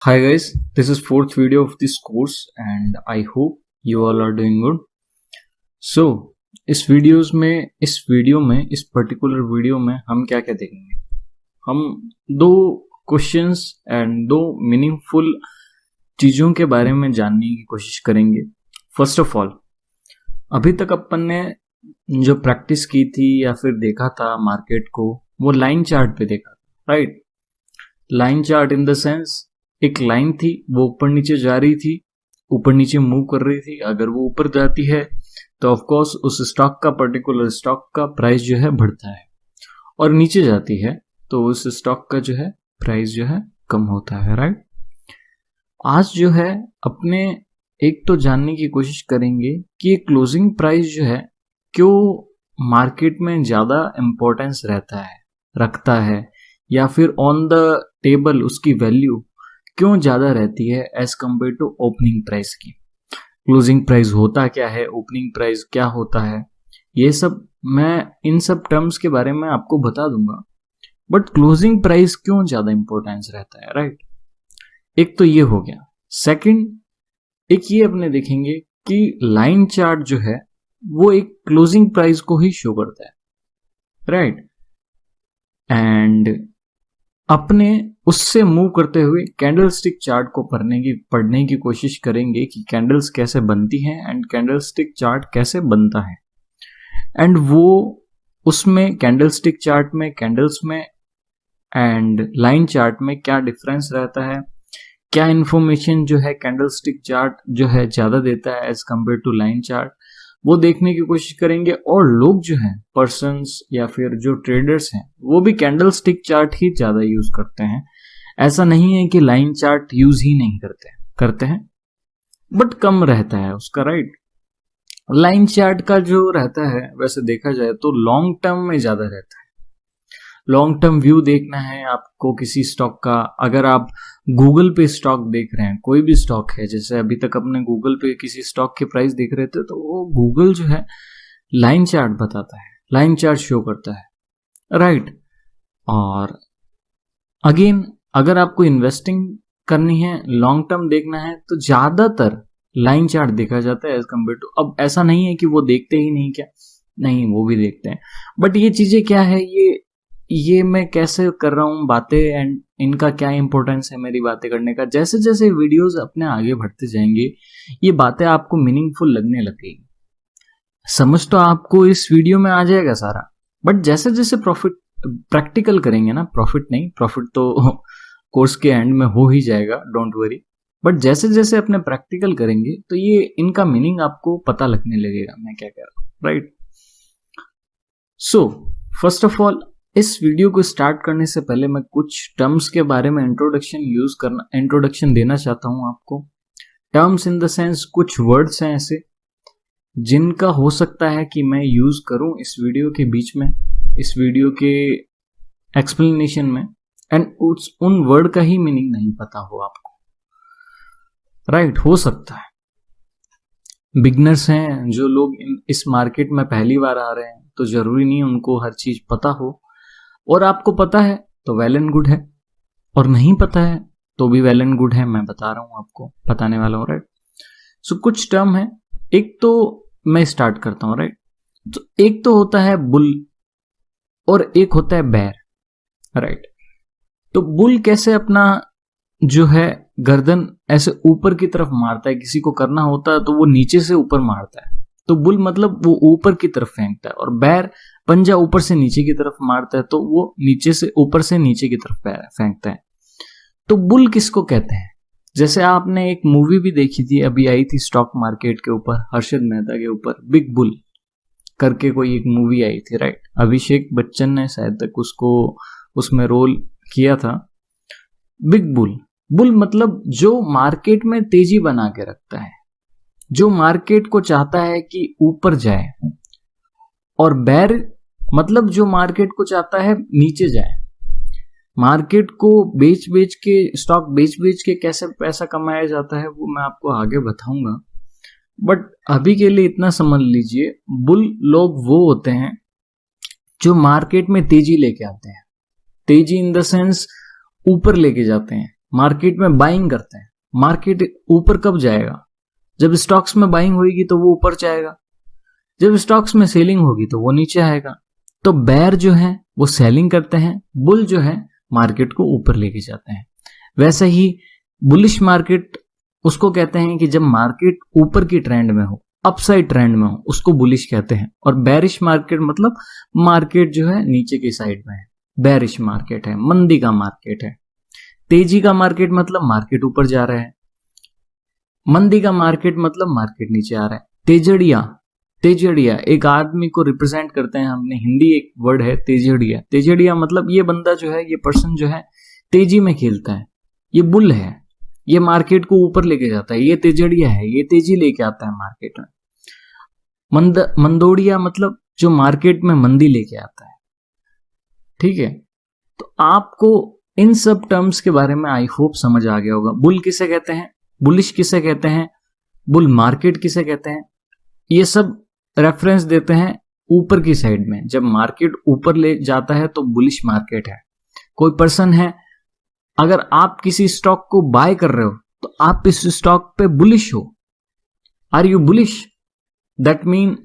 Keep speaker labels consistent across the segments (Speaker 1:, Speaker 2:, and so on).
Speaker 1: Hi guys, this is fourth video of this course and I hope you all are doing good. So इस video में इस particular video में हम क्या क्या देखेंगे। हम दो क्वेश्चंस एंड दो मीनिंगफुल चीजों के बारे में जानने की कोशिश करेंगे। फर्स्ट ऑफ ऑल, अभी तक अपन ने जो प्रैक्टिस की थी या फिर देखा था मार्केट को, वो लाइन चार्ट पे देखा था, right. Line chart in the sense एक लाइन थी, वो ऊपर नीचे जा रही थी, ऊपर नीचे मूव कर रही थी। अगर वो ऊपर जाती है तो ऑफ कोर्स उस स्टॉक का, पर्टिकुलर स्टॉक का प्राइस जो है बढ़ता है, और नीचे जाती है तो उस स्टॉक का जो है प्राइस जो है कम होता है, राइट। आज जो है अपने एक तो जानने की कोशिश करेंगे कि ये क्लोजिंग प्राइस जो है क्यों मार्केट में ज्यादा इंपॉर्टेंस रखता है, या फिर ऑन द टेबल उसकी वैल्यू क्यों ज्यादा रहती है as compare to opening price की। क्लोजिंग प्राइस होता क्या है, ओपनिंग प्राइस क्या होता है, ये सब मैं इन सब टर्म्स के बारे में आपको बता दूंगा। बट क्लोजिंग प्राइस क्यों ज्यादा इंपॉर्टेंस रहता है, राइट। एक तो ये हो गया। सेकंड, एक ये अपने देखेंगे कि लाइन चार्ट जो है वो एक क्लोजिंग प्राइस को ही शो करता है, राइट। एंड अपने उससे मूव करते हुए कैंडलस्टिक चार्ट को पढ़ने की कोशिश करेंगे कि कैंडल्स कैसे बनती हैं एंड कैंडलस्टिक चार्ट कैसे बनता है, एंड वो उसमें कैंडलस्टिक चार्ट में, कैंडल्स में एंड लाइन चार्ट में क्या डिफरेंस रहता है, क्या इंफॉर्मेशन जो है कैंडलस्टिक चार्ट जो है ज्यादा देता है as compare to line chart, वो देखने की कोशिश करेंगे। और लोग जो हैं, पर्सन्स या फिर जो ट्रेडर्स हैं, वो भी कैंडल स्टिक चार्ट ही ज्यादा यूज करते हैं। ऐसा नहीं है कि लाइन चार्ट यूज ही नहीं करते हैं, बट कम रहता है उसका, राइट। लाइन चार्ट का जो रहता है वैसे देखा जाए तो लॉन्ग टर्म में ज्यादा रहता है। लॉन्ग टर्म व्यू देखना है आपको किसी स्टॉक का, अगर आप गूगल पे स्टॉक देख रहे हैं, कोई भी स्टॉक है, जैसे अभी तक अपने गूगल पे किसी स्टॉक के प्राइस देख रहे थे, तो वो गूगल जो है लाइन चार्ट बताता है, लाइन चार्ट शो करता है, राइट। और अगेन, अगर आपको इन्वेस्टिंग करनी है, लॉन्ग टर्म देखना है, तो ज्यादातर लाइन चार्ट देखा जाता है एज कम्पेयर टू। अब ऐसा नहीं है कि वो देखते ही नहीं, क्या नहीं, वो भी देखते हैं। बट ये चीजें क्या है, ये मैं कैसे कर रहा हूँ बातें, एंड इनका क्या इंपॉर्टेंस है मेरी बातें करने का। जैसे जैसे वीडियोस अपने आगे बढ़ते जाएंगे, ये बातें आपको मीनिंगफुल लगने लगेगी। समझ तो आपको इस वीडियो में आ जाएगा सारा, बट जैसे जैसे प्रैक्टिकल करेंगे ना, प्रॉफिट तो कोर्स के एंड में हो ही जाएगा, डोंट वरी। बट जैसे जैसे अपने प्रैक्टिकल करेंगे तो ये इनका मीनिंग आपको पता लगने लगेगा मैं क्या कह रहा हूँ, right. So first of all, इस वीडियो को स्टार्ट करने से पहले मैं कुछ टर्म्स के बारे में इंट्रोडक्शन देना चाहता हूं आपको। टर्म्स इन द सेंस कुछ वर्ड्स हैं ऐसे जिनका हो सकता है कि मैं यूज करूं इस वीडियो के बीच में, इस वीडियो के एक्सप्लेनेशन में, एंड उन वर्ड का ही मीनिंग नहीं पता हो आपको, राइट। हो सकता है बिगनर्स हैं जो लोग इस मार्केट में पहली बार आ रहे हैं, तो जरूरी नहीं उनको हर चीज पता हो, और आपको पता है तो वेल एंड गुड है, और नहीं पता है तो भी वेल एंड गुड है। मैं बता रहा हूं आपको, बताने वाला हूं, राइट। सो कुछ टर्म है, एक तो मैं स्टार्ट करता हूं, राइट। तो एक तो होता है बुल और एक होता है बैर, राइट। तो बुल कैसे अपना जो है गर्दन ऐसे ऊपर की तरफ मारता है, किसी को करना होता है तो वो नीचे से ऊपर मारता है, तो बुल मतलब वो ऊपर की तरफ फेंकता है, और बैर पंजा ऊपर से नीचे की तरफ मारता है, तो वो नीचे से ऊपर से नीचे की तरफ फेंकता है। तो बुल किसको कहते हैं? जैसे आपने एक मूवी भी देखी थी, अभी आई थी स्टॉक मार्केट के ऊपर, हर्षद मेहता के ऊपर, बिग बुल करके कोई एक मूवी आई थी, राइट। अभिषेक बच्चन ने शायद तक उसको उसमें रोल किया था। बिग बुल, बुल मतलब जो मार्केट में तेजी बना के रखता है, जो मार्केट को चाहता है कि ऊपर जाए, और बैर मतलब जो मार्केट को चाहता है नीचे जाए। मार्केट को बेच बेच के कैसे पैसा कमाया जाता है वो मैं आपको आगे बताऊंगा, बट अभी के लिए इतना समझ लीजिए, बुल लोग वो होते हैं जो मार्केट में तेजी लेके आते हैं। तेजी इन द सेंस ऊपर लेके जाते हैं, मार्केट में बाइंग करते हैं। मार्केट ऊपर कब जाएगा? जब स्टॉक्स में बाइंग होगी तो वो ऊपर जाएगा, जब स्टॉक्स में सेलिंग होगी तो वो नीचे आएगा। तो बेयर जो है वो सेलिंग करते हैं, बुल जो है मार्केट को ऊपर लेके जाते हैं। वैसे ही बुलिश मार्केट उसको कहते हैं कि जब मार्केट ऊपर की ट्रेंड में हो, अपसाइड ट्रेंड में हो, उसको बुलिश कहते हैं। और बेरिश मार्केट मतलब मार्केट जो है नीचे की साइड में है, बेरिश मार्केट है, मंदी का मार्केट है। तेजी का मार्केट मतलब मार्केट ऊपर जा रहा है, मंदी का मार्केट मतलब मार्केट नीचे आ रहा है। तेजड़िया, तेजड़िया एक आदमी को रिप्रेजेंट करते हैं हमने, हिंदी एक वर्ड है तेजड़िया। तेजड़िया मतलब ये बंदा जो है, ये पर्सन जो है तेजी में खेलता है, ये बुल है, ये मार्केट को ऊपर लेके जाता है, ये तेजड़िया है, ये तेजी लेके आता है मार्केट में। मंदोड़िया मतलब जो मार्केट में मंदी लेके आता है। ठीक है, तो आपको इन सब टर्म्स के बारे में आई होप समझ आ गया होगा। बुल किसे कहते हैं, बुलिश किसे कहते हैं, बुल मार्केट किसे कहते हैं, ये सब रेफरेंस देते हैं ऊपर की साइड में। जब मार्केट ऊपर ले जाता है तो बुलिश मार्केट है। कोई पर्सन है, अगर आप किसी स्टॉक को बाय कर रहे हो तो आप इस स्टॉक पे बुलिश हो। Are you bullish? That mean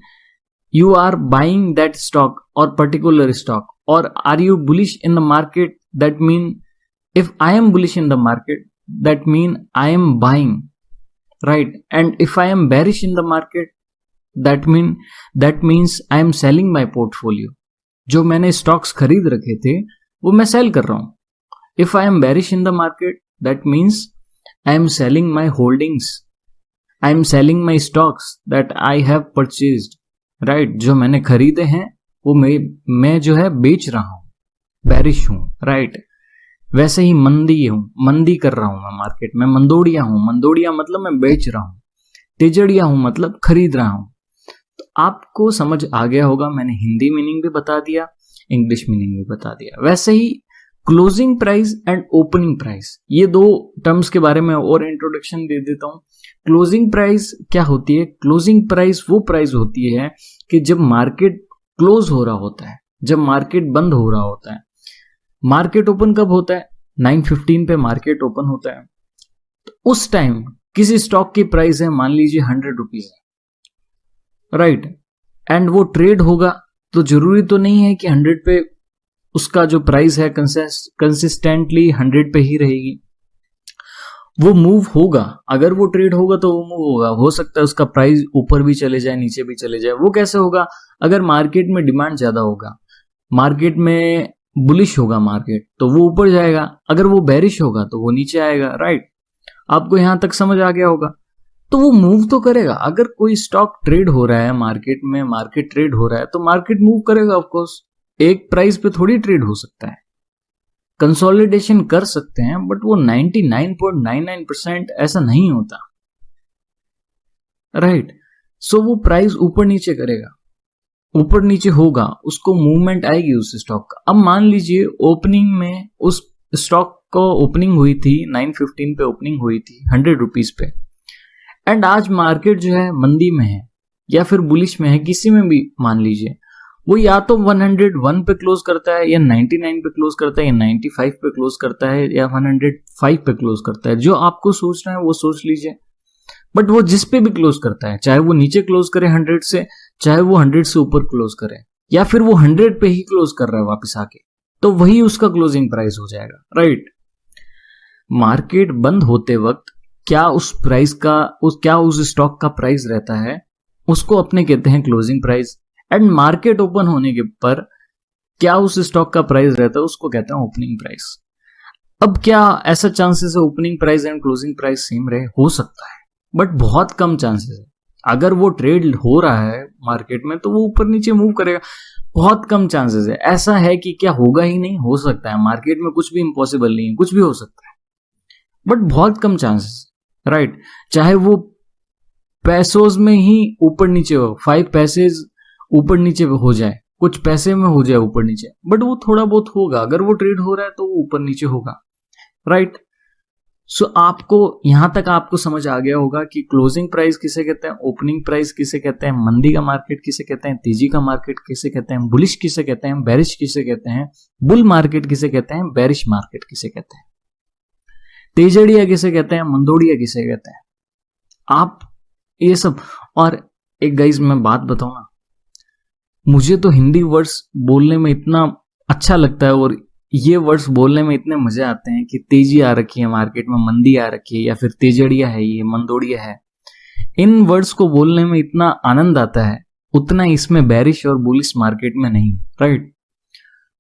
Speaker 1: you are buying that stock और पर्टिकुलर स्टॉक। और are you bullish in the market? That mean if I am bullish in the market, that mean I am buying, right? And if I am bearish in the market, that means I am selling my portfolio। जो मैंने stocks खरीद रखे थे वो मैं cell कर रहा हूं। If I am bearish in the market, that means I am selling my holdings, I am selling my stocks that I have purchased, right? जो मैंने खरीदे हैं वो मैं जो है बेच रहा हूं, बेरिश हूं, right? वैसे ही मंदी हूं, मंदी कर रहा हूं मैं मार्केट में। मंदोड़िया हूं, मंदोड़िया मतलब मैं बेच रहा हूं। तेजड़िया हूं मतलब खरीद रहा हूं। तो आपको समझ आ गया होगा, मैंने हिंदी मीनिंग भी बता दिया, इंग्लिश मीनिंग भी बता दिया। वैसे ही closing price and opening price, ये दो टर्म्स के बारे में और इंट्रोडक्शन दे देता हूं। क्लोजिंग प्राइस क्या होती है? क्लोजिंग प्राइस वो प्राइस होती है कि जब मार्केट क्लोज हो रहा होता है, जब मार्केट बंद हो रहा होता है। मार्केट ओपन कब होता है? 9:15 पे मार्केट ओपन होता है। तो उस टाइम किसी स्टॉक की प्राइस है, मान लीजिए 100 रुपीज है, राइट? एंड वो ट्रेड होगा तो जरूरी तो नहीं है कि 100 पे उसका जो प्राइस है कंसिस्टेंटली 100 पे ही रहेगी। वो मूव होगा, अगर वो ट्रेड होगा तो वो मूव होगा। हो सकता है उसका प्राइस ऊपर भी चले जाए, नीचे भी चले जाए। वो कैसे होगा? अगर मार्केट में डिमांड ज्यादा होगा, मार्केट में बुलिश होगा मार्केट, तो वो ऊपर जाएगा। अगर वो बेरिश होगा तो वो नीचे आएगा, राइट? आपको यहां तक समझ आ गया होगा। तो वो मूव तो करेगा। अगर कोई स्टॉक ट्रेड हो रहा है मार्केट में, मार्केट ट्रेड हो रहा है तो मार्केट मूव करेगा ऑफ कोर्स। एक प्राइस पे थोड़ी ट्रेड हो सकता है, कंसोलिडेशन कर सकते हैं, बट वो 99.99% ऐसा नहीं होता, राइट? सो वो प्राइस ऊपर नीचे करेगा, ऊपर नीचे होगा, उसको मूवमेंट आएगी उस स्टॉक का। अब मान लीजिए ओपनिंग में उस स्टॉक को ओपनिंग हुई थी 9:15 पे, ओपनिंग हुई थी 100 रुपीज पे, एंड आज मार्केट जो है मंदी में है या फिर बुलिश में है, किसी में भी मान लीजिए, वो या तो 101 पे क्लोज करता है, या 99 पे क्लोज करता है, या 95 पे क्लोज करता है, या 105 पे क्लोज करता है। जो आपको सोचना है वो सोच लीजिए, बट वो जिस पे भी क्लोज करता है, चाहे वो नीचे क्लोज करे 100 से, चाहे वो 100 से ऊपर क्लोज करे, या फिर वो 100 पे ही क्लोज कर रहा है वापस आके, तो वही उसका क्लोजिंग प्राइस हो जाएगा, राइट? मार्केट बंद होते वक्त क्या उस प्राइस का क्या उस स्टॉक का प्राइस रहता है, उसको अपने कहते हैं closing price. And market open होने के पर क्या उस स्टॉक का प्राइस रहता है, उसको कहते हैं ओपनिंग प्राइस। अब क्या ऐसा चांसेस है opening price and closing price same रहे? हो सकता है, बट बहुत कम चांसेस है। अगर वो ट्रेड हो रहा है मार्केट में तो वो ऊपर नीचे मूव करेगा, बहुत कम चांसेस है। ऐसा है कि क्या होगा ही नहीं? हो सकता है, मार्केट में कुछ भी इम्पॉसिबल नहीं है, कुछ भी हो सकता है, बट बहुत कम चांसेस, राइट? चाहे वो पैसों में ही ऊपर नीचे हो, 5 पैसे ऊपर नीचे हो जाए, कुछ पैसे में हो जाए ऊपर नीचे, बट वो थोड़ा बहुत होगा। अगर वो ट्रेड हो रहा है तो वो ऊपर नीचे होगा, राइट? सो आपको यहां तक आपको समझ आ गया होगा कि क्लोजिंग प्राइस किसे कहते हैं, ओपनिंग प्राइस किसे कहते हैं, मंदी का मार्केट किसे कहते हैं, तेजी का मार्केट किसे कहते हैं, बुलिश किसे कहते हैं, बेरिश किसे कहते हैं, बुल मार्केट किसे कहते हैं, बेरिश मार्केट किसे कहते हैं। तेजड़िया किसे कहते हैं, मंदोड़िया किसे कहते हैं, आप ये सब। और एक गाइस मैं बात बताऊं ना, मुझे तो हिंदी वर्ड्स बोलने में इतना अच्छा लगता है और ये वर्ड्स बोलने में इतने मजे आते हैं कि तेजी आ रखी है मार्केट में, मंदी आ रखी है, या फिर तेजड़िया है, ये मंदोड़िया है, इन वर्ड्स को बोलने में इतना आनंद आता है, उतना इसमें बेरिश और बुलिश मार्केट में नहीं, राइट।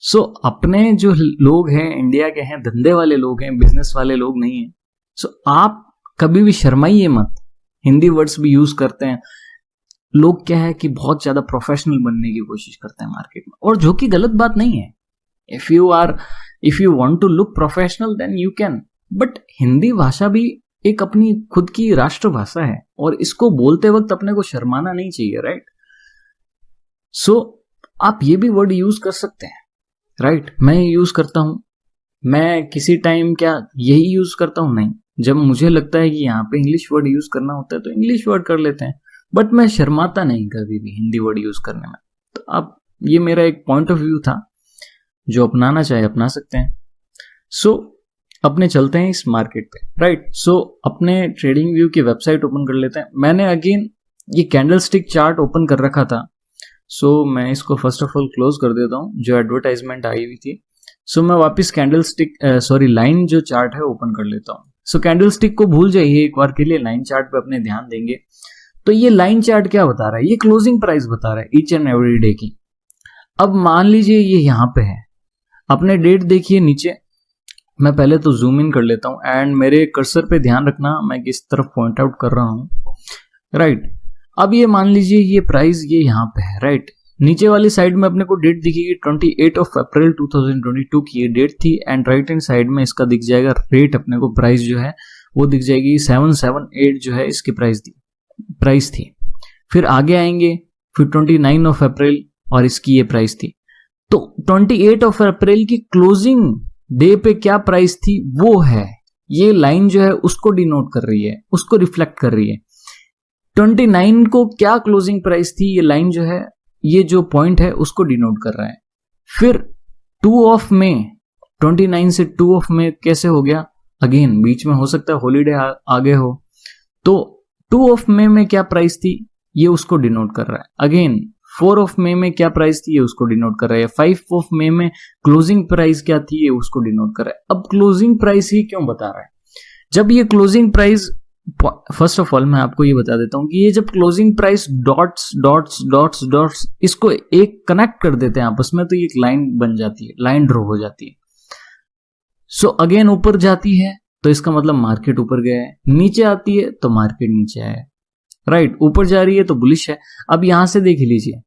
Speaker 1: सो अपने जो लोग हैं इंडिया के हैं, धंधे वाले लोग हैं, बिजनेस वाले लोग नहीं है। सो आप कभी भी शर्माइए मत, हिंदी वर्ड्स भी यूज करते हैं लोग, क्या है कि बहुत ज्यादा प्रोफेशनल बनने की कोशिश करते हैं मार्केट में, और जो कि गलत बात नहीं है। If you want to look professional then you can, but Hindi भाषा भी एक अपनी खुद की राष्ट्रभाषा है और इसको बोलते वक्त अपने को शर्माना नहीं चाहिए, राइट। सो आप ये भी वर्ड यूज कर सकते हैं, राइट। मैं यूज करता हूं, मैं किसी टाइम क्या यही यूज करता हूं, नहीं, जब मुझे लगता है कि यहाँ पे इंग्लिश वर्ड यूज करना होता है तो इंग्लिश वर्ड कर लेते हैं, बट मैं शर्माता नहीं कभी भी हिंदी वर्ड यूज करने में। तो अब ये मेरा एक पॉइंट ऑफ व्यू था, जो अपनाना चाहे अपना सकते हैं। सो अपने चलते हैं इस मार्केट पे, राइट। सो अपने ट्रेडिंग व्यू की वेबसाइट ओपन कर लेते हैं। मैंने अगेन ये कैंडलस्टिक चार्ट ओपन कर रखा था, सो मैं इसको फर्स्ट ऑफ ऑल क्लोज कर देता हूँ, जो एडवर्टाइजमेंट आई हुई थी। सो मैं वापस कैंडलस्टिक लाइन जो चार्ट है ओपन कर लेता हूँ। सो कैंडलस्टिक को भूल जाइए एक बार के लिए, लाइन चार्ट पे अपने ध्यान देंगे। तो ये लाइन चार्ट क्या बता रहा है, ये क्लोजिंग प्राइस बता रहा है ईच एंड एवरी डे की। अब मान लीजिए ये यहाँ पे है, अपने डेट देखिए नीचे, मैं पहले तो जूम इन कर लेता हूँ एंड मेरे कर्सर पे ध्यान रखना मैं किस तरफ पॉइंट आउट कर रहा हूँ, राइट। अब ये मान लीजिए ये प्राइस ये यहाँ पे है, राइट। नीचे वाली साइड में अपने को डेट दिखेगी 28 अप्रैल 2022 की ये डेट थी, एंड राइट हैंड साइड में इसका दिख जाएगा रेट, अपने को प्राइस जो है वो दिख जाएगी 778 जो है इसकी प्राइस थी। फिर आगे आएंगे, फिर 29 अप्रैल और इसकी ये प्राइस थी। तो 28 अप्रैल की क्लोजिंग डे पे क्या प्राइस थी वो है, ये लाइन जो है उसको डिनोट कर रही है, उसको रिफ्लेक्ट कर रही है। 29 को क्या क्लोजिंग प्राइस थी, ये लाइन जो है, ये जो पॉइंट है उसको डिनोट कर रहा है। फिर 2 मई, 29 से 2 मई कैसे हो गया, अगेन बीच में हो सकता है हॉलीडे आगे हो, तो 2 मई में क्या प्राइस थी ये उसको डिनोट कर रहा है। अगेन 4 मई में क्या प्राइस थी ये उसको डिनोट कर रहा है। 5 मई में क्लोजिंग प्राइस क्या थी ये उसको डिनोट कर रहा है। अब क्लोजिंग प्राइस ही क्यों बता रहा है, जब ये closing price, first of all मैं आपको ये बता देता हूं कि ये जब closing price dots dots dots dots इसको एक कनेक्ट कर देते हैं आपस में, तो ये एक लाइन बन जाती है, लाइन ड्रॉ हो जाती है। सो अगेन ऊपर जाती है तो इसका मतलब मार्केट ऊपर गया है, नीचे आती है तो मार्केट नीचे आया है, राइट। ऊपर जा रही है तो बुलिश है। अब यहां से देख लीजिए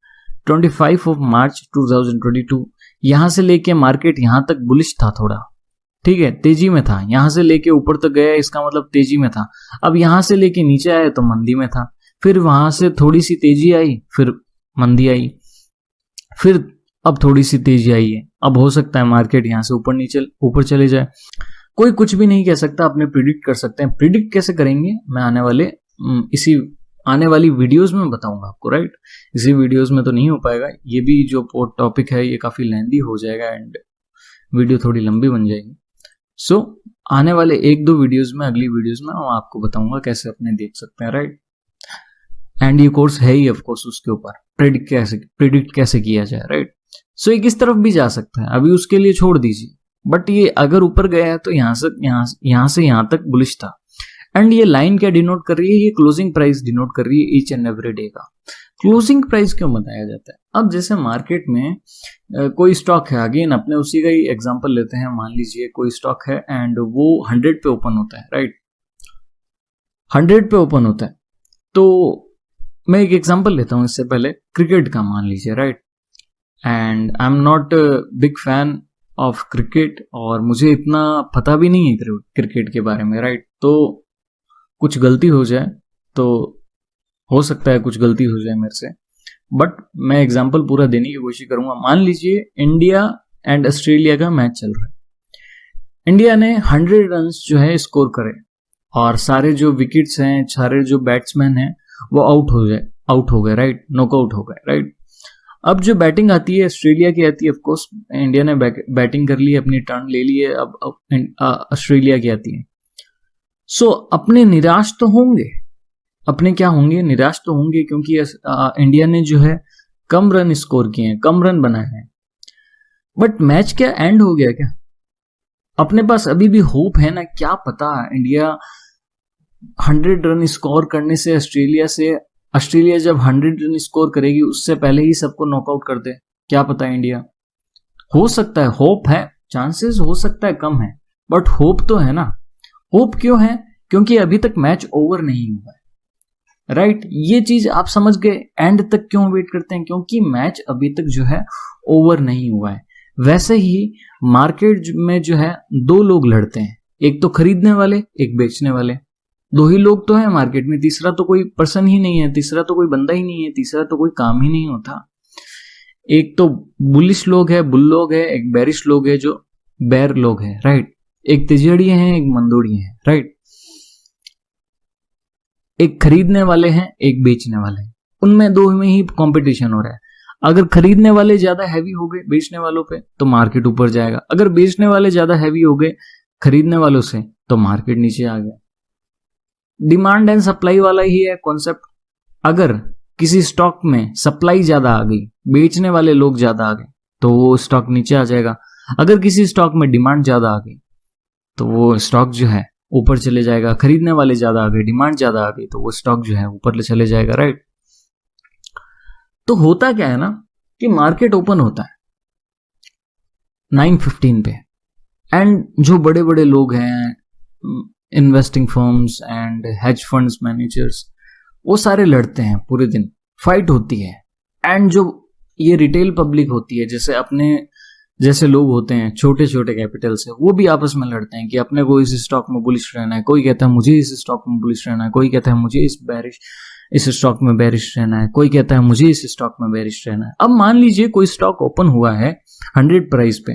Speaker 1: 25 मार्च 2022, यहां से लेके मार्केट यहां तक बुलिश था थोड़ा, ठीक है, तेजी में था, यहां से लेके ऊपर तक गया, इसका मतलब तेजी में था। अब यहां से लेके नीचे आया तो मंदी में था, फिर वहां से थोड़ी सी तेजी आई, फिर मंदी आई, फिर अब थोड़ी सी तेजी आई है। अब हो सकता है मार्केट यहां से ऊपर चले जाए, कोई कुछ भी नहीं कह सकता, अपने प्रिडिक्ट कर सकते हैं। प्रिडिक्ट कैसे करेंगे मैं आने वाली वीडियोस में बताऊंगा आपको, राइट। इसी वीडियोस में तो नहीं हो पाएगा, ये भी जो टॉपिक है ये काफी लेंदी हो जाएगा एंड वीडियो थोड़ी लंबी बन जाएगी। सो आने वाले 1-2 वीडियोस में, अगली वीडियोस में मैं आपको बताऊंगा कैसे अपने देख सकते हैं, राइट। एंड ये कोर्स है ही ऑफ कोर्स उसके ऊपर प्रिडिक्ट कैसे किया जाए, राइट। सो ये किस तरफ भी जा सकता है, अभी उसके लिए छोड़ दीजिए, बट ये अगर ऊपर गया है तो यहां से यहां तक बुलिश था। एंड ये लाइन क्या डिनोट कर रही है, ये क्लोजिंग प्राइस डिनोट कर रही है ईच एंड एवरी डे का। क्लोजिंग प्राइस क्यों बताया जाता है, अब जैसे मार्केट में कोई स्टॉक है, अगेन अपने उसी का ही एग्जांपल लेते हैं, मान लीजिए कोई स्टॉक है एंड वो 100 पे ओपन होता है, राइट, 100 पे ओपन होता है। तो मैं एक एग्जांपल लेता हूं इससे पहले, क्रिकेट का मान लीजिए, right. And I am not big fan of cricket और मुझे इतना पता भी नहीं है क्रिकेट के बारे में, राइट। तो कुछ गलती हो जाए तो हो सकता है कुछ गलती हो जाए मेरे से, बट मैं एग्जांपल पूरा देने की कोशिश करूंगा। मान लीजिए इंडिया एंड ऑस्ट्रेलिया का मैच चल रहा है, इंडिया ने 100 रन जो है स्कोर करे और सारे जो विकेट्स हैं, सारे जो बैट्समैन हैं वो आउट हो गए, राइट, नॉकआउट हो गए, राइट। अब जो बैटिंग आती है ऑस्ट्रेलिया की आती है, ऑफ कोर्स इंडिया ने बैटिंग कर ली, अपनी टर्न ले ली है, अब ऑस्ट्रेलिया की आती है। सो अपने निराश तो होंगे, अपने क्या होंगे, निराश तो होंगे, क्योंकि इंडिया ने जो है कम रन स्कोर किए हैं, कम रन बनाए हैं। बट मैच क्या एंड हो गया क्या? अपने पास अभी भी होप है ना, क्या पता इंडिया 100 रन स्कोर करने से ऑस्ट्रेलिया जब 100 रन स्कोर करेगी उससे पहले ही सबको नॉकआउट कर दे। क्या पता इंडिया, हो सकता है, होप है, चांसेस हो सकता है कम है, बट होप तो है ना। होप क्यों है? क्योंकि अभी तक मैच ओवर नहीं हुआ है, राइट? ये चीज आप समझ गए। एंड तक क्यों वेट करते हैं? क्योंकि मैच अभी तक जो है ओवर नहीं हुआ है। वैसे ही मार्केट में जो है दो लोग लड़ते हैं, एक तो खरीदने वाले, एक बेचने वाले। दो ही लोग तो है मार्केट में, तीसरा तो कोई पर्सन ही नहीं है, तीसरा तो कोई बंदा ही नहीं है, तीसरा तो कोई काम ही नहीं होता। एक तो बुलिश लोग है, बुल लोग है, एक बेरिश लोग है जो बैर लोग है, राइट? एक तिजड़िए हैं, एक मंदोड़िए हैं, राइट? एक खरीदने वाले हैं, एक बेचने वाले हैं। उनमें दो में ही कंपटीशन हो रहा है। अगर खरीदने वाले ज्यादा हैवी हो गए बेचने वालों पे तो मार्केट ऊपर जाएगा, अगर बेचने वाले ज्यादा हैवी हो गए खरीदने वालों से तो मार्केट नीचे आ गया। डिमांड एंड सप्लाई वाला ही है कॉन्सेप्ट। अगर किसी स्टॉक में सप्लाई ज्यादा आ गई, बेचने वाले लोग ज्यादा आ गए, तो वो स्टॉक नीचे आ जाएगा। अगर किसी स्टॉक में डिमांड ज्यादा आ गई तो वो स्टॉक जो है ऊपर चले जाएगा। खरीदने वाले ज्यादा आ गए, डिमांड ज्यादा आ गई, तो वो स्टॉक जो है ऊपर चले जाएगा, राइट? तो होता क्या है ना कि मार्केट ओपन होता है 9:15 पे, एंड जो बड़े बड़े लोग हैं, investing firms and hedge funds managers, वो सारे लड़ते हैं, पूरे दिन फाइट होती है। एंड जो ये रिटेल पब्लिक होती है, जैसे अपने जैसे लोग होते हैं छोटे छोटे कैपिटल से, वो भी आपस में लड़ते हैं कि अपने को इस स्टॉक में बुलिश रहना है। कोई कहता है मुझे इस स्टॉक में बुलिश रहना है, कोई कहता है मुझे इस स्टॉक में बेरिश रहना है, कोई कहता है मुझे इस स्टॉक में बेरिश रहना है। अब मान लीजिए कोई स्टॉक ओपन हुआ है 100 प्राइस पे,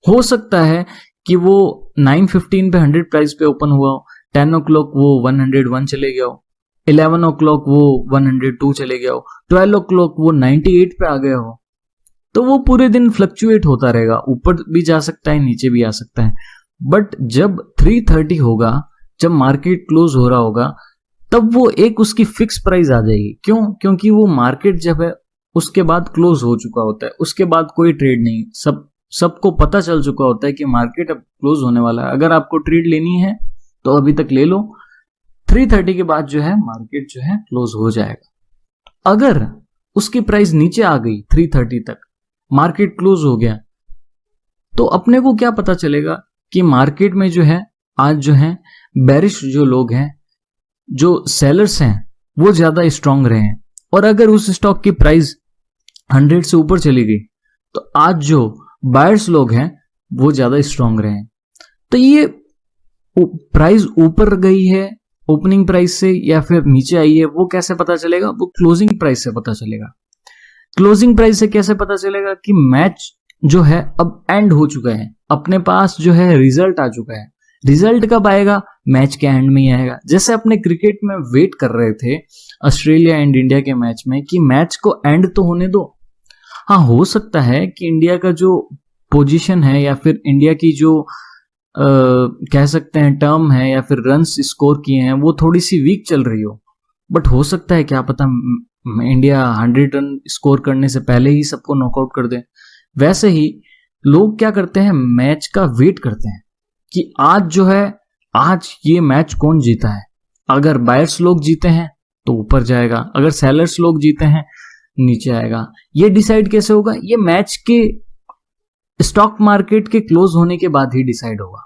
Speaker 1: हो सकता है कि वो 9:15 पे 100 प्राइस पे ओपन हुआ हो, 10 o'clock वो 101 चले गया हो, 11 o'clock वो 102 चले गया हो, 12 o'clock वो 98 पे आ गया हो। तो वो पूरे दिन फ्लक्चुएट होता रहेगा, ऊपर भी जा सकता है, नीचे भी आ सकता है। बट जब 3:30 होगा, जब मार्केट क्लोज हो रहा होगा, तब वो एक उसकी फिक्स प्राइस आ जाएगी। क्यों? क्योंकि वो मार्केट जब है उसके बाद क्लोज हो चुका होता है, उसके बाद कोई ट्रेड नहीं, सबको पता चल चुका होता है कि मार्केट अब क्लोज होने वाला है। अगर आपको ट्रेड लेनी है तो अभी तक ले लो, 3:30 के बाद जो है मार्केट जो है क्लोज हो जाएगा। अगर उसकी प्राइस नीचे आ गई 3:30 तक, मार्केट क्लोज हो गया, तो अपने को क्या पता चलेगा कि मार्केट में जो है आज जो है बेरिश जो लोग हैं, जो सेलर्स हैं, वो ज्यादा स्ट्रांग रहे हैं। और अगर उस स्टॉक की प्राइस 100 से ऊपर चली गई तो आज जो बायर्स लोग हैं वो ज्यादा स्ट्रांग रहे हैं। तो ये प्राइस ऊपर गई है ओपनिंग प्राइस से या फिर नीचे आई है, वो कैसे पता चलेगा? वो क्लोजिंग प्राइस से पता चलेगा। क्लोजिंग प्राइस से कैसे पता चलेगा कि मैच जो है अब एंड हो चुका है, अपने पास जो है रिजल्ट आ चुका है। रिजल्ट कब आएगा? मैच के एंड में ही आएगा। जैसे अपने क्रिकेट में वेट कर रहे थे ऑस्ट्रेलिया एंड इंडिया के मैच में कि मैच को एंड तो होने दो। हाँ, हो सकता है कि इंडिया का जो पोजीशन है या फिर इंडिया की जो कह सकते हैं टर्म है या फिर रन्स स्कोर किए हैं वो थोड़ी सी वीक चल रही हो, बट हो सकता है क्या पता इंडिया 100 रन स्कोर करने से पहले ही सबको नॉकआउट कर दे। वैसे ही लोग क्या करते हैं, मैच का वेट करते हैं कि आज जो है, आज ये मैच कौन जीता है। अगर बायर्स लोग जीते हैं तो ऊपर जाएगा, अगर सेलर्स लोग जीते हैं नीचे आएगा। ये डिसाइड कैसे होगा? ये मैच के स्टॉक मार्केट के क्लोज होने के बाद ही डिसाइड होगा।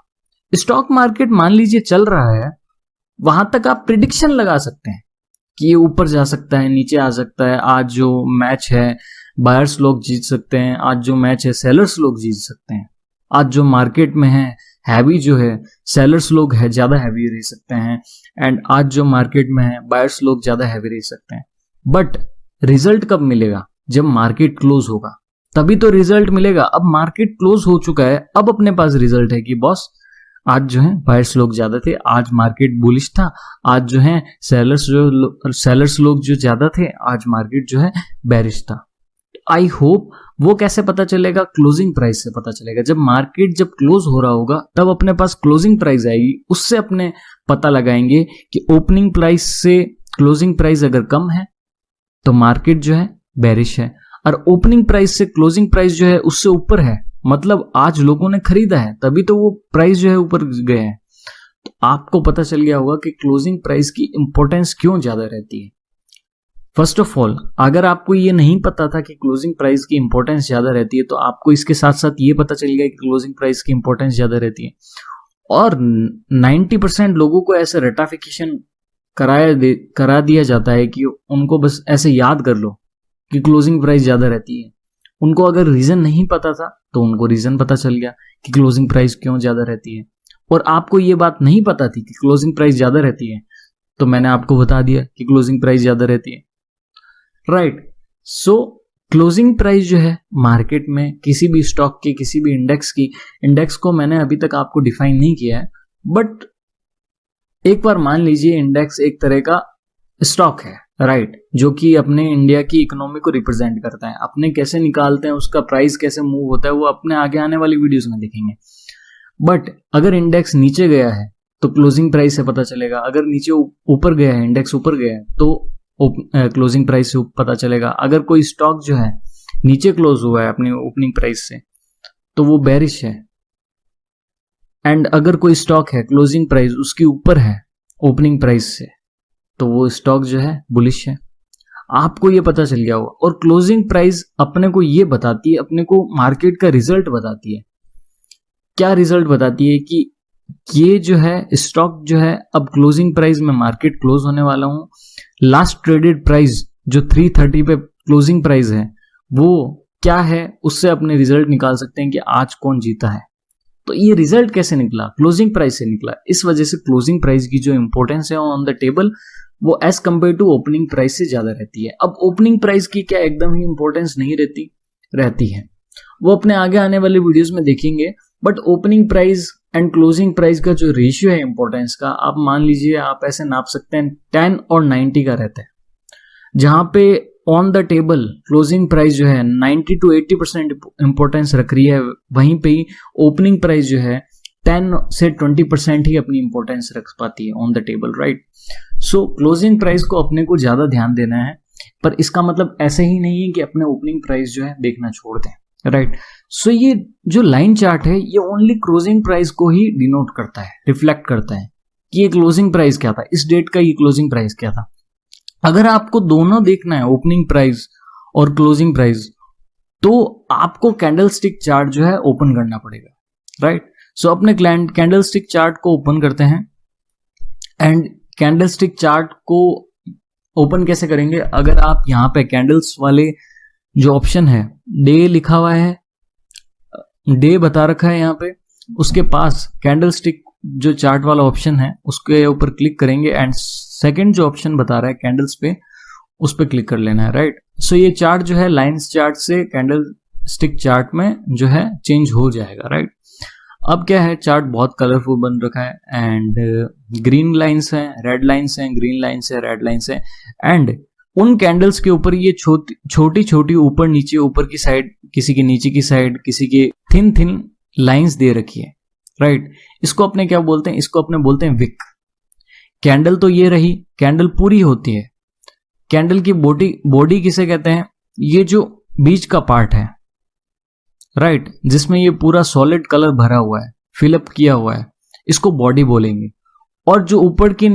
Speaker 1: स्टॉक मार्केट मान लीजिए चल रहा है, वहां तक आप प्रिडिक्शन लगा सकते हैं कि ये ऊपर जा सकता है, नीचे आ सकता है। आज जो मैच है बायर्स लोग जीत सकते हैं, आज जो मैच है सेलर्स लोग जीत सकते हैं। आज जो मार्केट में है हैवी जो है सेलर्स लोग है ज्यादा हैवी रह सकते हैं, एंड आज जो मार्केट में है बायर्स लोग ज्यादा हैवी रह सकते हैं। बट रिजल्ट कब मिलेगा? जब मार्केट क्लोज होगा, तभी तो रिजल्ट मिलेगा। अब मार्केट क्लोज हो चुका है, अब अपने पास रिजल्ट है कि बॉस आज जो है बायर्स लोग ज्यादा थे, आज मार्केट बुलिश था, आज जो है सेलर्स लोग जो ज्यादा थे, आज मार्केट जो है बेरिश था। आई होप वो कैसे पता चलेगा? क्लोजिंग प्राइस से पता चलेगा। जब मार्केट जब क्लोज हो रहा होगा तब अपने पास क्लोजिंग प्राइस आएगी, उससे अपने पता लगाएंगे कि ओपनिंग प्राइस से क्लोजिंग प्राइस अगर कम है तो मार्केट जो है बेरिश है, और ओपनिंग प्राइस से क्लोजिंग प्राइस जो है उससे ऊपर है, मतलब आज लोगों ने खरीदा है तभी तो वो प्राइस जो है ऊपर गया है। तो आपको पता चल गया होगा कि क्लोजिंग प्राइस की इंपॉर्टेंस क्यों ज्यादा रहती है। फर्स्ट ऑफ ऑल, अगर आपको ये नहीं पता था कि क्लोजिंग प्राइस की इंपॉर्टेंस ज्यादा रहती है, तो आपको इसके साथ साथ ये पता चल गया कि क्लोजिंग प्राइस की इंपॉर्टेंस ज्यादा रहती है। और 90% लोगों को ऐसे रेटाफिकेशन करा दिया जाता है कि उनको बस ऐसे याद कर लो कि क्लोजिंग प्राइस ज्यादा रहती है। उनको अगर रीजन नहीं पता था तो उनको रीजन पता चल गया कि क्लोजिंग प्राइस क्यों ज्यादा रहती है। और आपको ये बात नहीं पता थी कि क्लोजिंग प्राइस ज्यादा रहती है, तो मैंने आपको बता दिया कि क्लोजिंग प्राइस ज्यादा रहती है, राइट। सो क्लोजिंग प्राइस जो है मार्केट में किसी भी स्टॉक की, किसी भी इंडेक्स को मैंने अभी तक आपको डिफाइन नहीं किया है, बट एक बार मान लीजिए इंडेक्स एक तरह का स्टॉक है, राइट, जो कि अपने इंडिया की इकोनॉमी को रिप्रेजेंट करता है। अपने कैसे निकालते हैं, उसका प्राइस कैसे मूव होता है, वो अपने आगे आने वाली वीडियोस में देखेंगे। बट अगर इंडेक्स नीचे गया है तो क्लोजिंग प्राइस से पता चलेगा, अगर नीचे ऊपर गया है, इंडेक्स ऊपर गया है तो क्लोजिंग प्राइस से पता चलेगा। अगर कोई स्टॉक जो है नीचे क्लोज हुआ है अपनी ओपनिंग प्राइस से तो वो बेरिश है, एंड अगर कोई स्टॉक है क्लोजिंग प्राइस उसके ऊपर है ओपनिंग प्राइस से तो वो स्टॉक जो है बुलिश है। आपको ये पता चल गया होगा। और क्लोजिंग प्राइस अपने को ये बताती है, अपने को मार्केट का रिजल्ट बताती है। क्या रिजल्ट बताती है? कि ये जो है स्टॉक जो है अब क्लोजिंग प्राइस में मार्केट क्लोज होने वाला हूं, लास्ट ट्रेडेड प्राइस जो 330 पे क्लोजिंग प्राइस है वो क्या है, उससे अपने रिजल्ट निकाल सकते हैं कि आज कौन जीता है। तो ये रिजल्ट कैसे निकला? क्लोजिंग प्राइस से निकला। इस वजह से क्लोजिंग प्राइस की जो इंपॉर्टेंस है ऑन द टेबल वो as compare to opening price से ज्यादा रहती है। अब ओपनिंग प्राइस की क्या एकदम ही इंपॉर्टेंस नहीं रहती है, वो अपने आगे आने वाले वीडियोस में देखेंगे। But opening price and closing price का जो रेशियो है इंपॉर्टेंस का, आप मान लीजिए आप ऐसे नाप सकते हैं 10 और 90 का रहता है, जहां पे on the table closing price जो है 90 to 80% इंपॉर्टेंस रख रही है, वहीं पे ही ओपनिंग प्राइस जो है 10 से 20% ही अपनी इंपॉर्टेंस रख पाती है on the table, right. So closing price को अपने को ज्यादा ध्यान देना है, पर इसका मतलब ऐसे ही नहीं है कि अपने ओपनिंग प्राइस जो है देखना छोड़ दें, राइट। सो ये जो लाइन चार्ट है ये ओनली क्लोजिंग प्राइस को ही डिनोट करता है, रिफ्लेक्ट करता है कि ये क्लोजिंग प्राइस क्या था, इस डेट का ये क्लोजिंग प्राइस क्या था। अगर आपको दोनों देखना है, ओपनिंग प्राइस और क्लोजिंग प्राइस, तो आपको कैंडलस्टिक चार्ट जो है ओपन करना पड़ेगा, राइट। सो अपने कैंडलस्टिक चार्ट को ओपन करते हैं। एंड कैंडलस्टिक चार्ट को ओपन कैसे करेंगे? अगर आप यहाँ पे कैंडल्स वाले जो ऑप्शन है, डे लिखा हुआ है, डे बता रखा है यहाँ पे, उसके पास कैंडलस्टिक जो चार्ट वाला ऑप्शन है उसके ऊपर क्लिक करेंगे एंड सेकंड जो ऑप्शन बता रहा है कैंडल्स पे, उस पे क्लिक कर लेना है, राइट। सो ये चार्ट जो है लाइंस चार्ट से कैंडल स्टिक चार्ट में जो है चेंज हो जाएगा, राइट। अब क्या है, चार्ट बहुत कलरफुल बन रखा है एंड ग्रीन लाइंस हैं, रेड लाइंस हैं, ग्रीन लाइंस है, रेड लाइंस है, एंड उन कैंडल्स के ऊपर ये छोटी छोटी ऊपर नीचे, ऊपर की साइड, किसी के नीचे की साइड, किसी के थिन लाइंस दे रखी है, राइट। इसको अपने क्या बोलते हैं? इसको अपने बोलते हैं विक। कैंडल तो ये रही, कैंडल पूरी होती है। कैंडल की बॉडी किसे कहते हैं? ये जो बीच का पार्ट है, राइट, जिसमें ये पूरा सॉलिड कलर भरा हुआ है, फिलअप किया हुआ है, इसको बॉडी बोलेंगे। और जो ऊपर की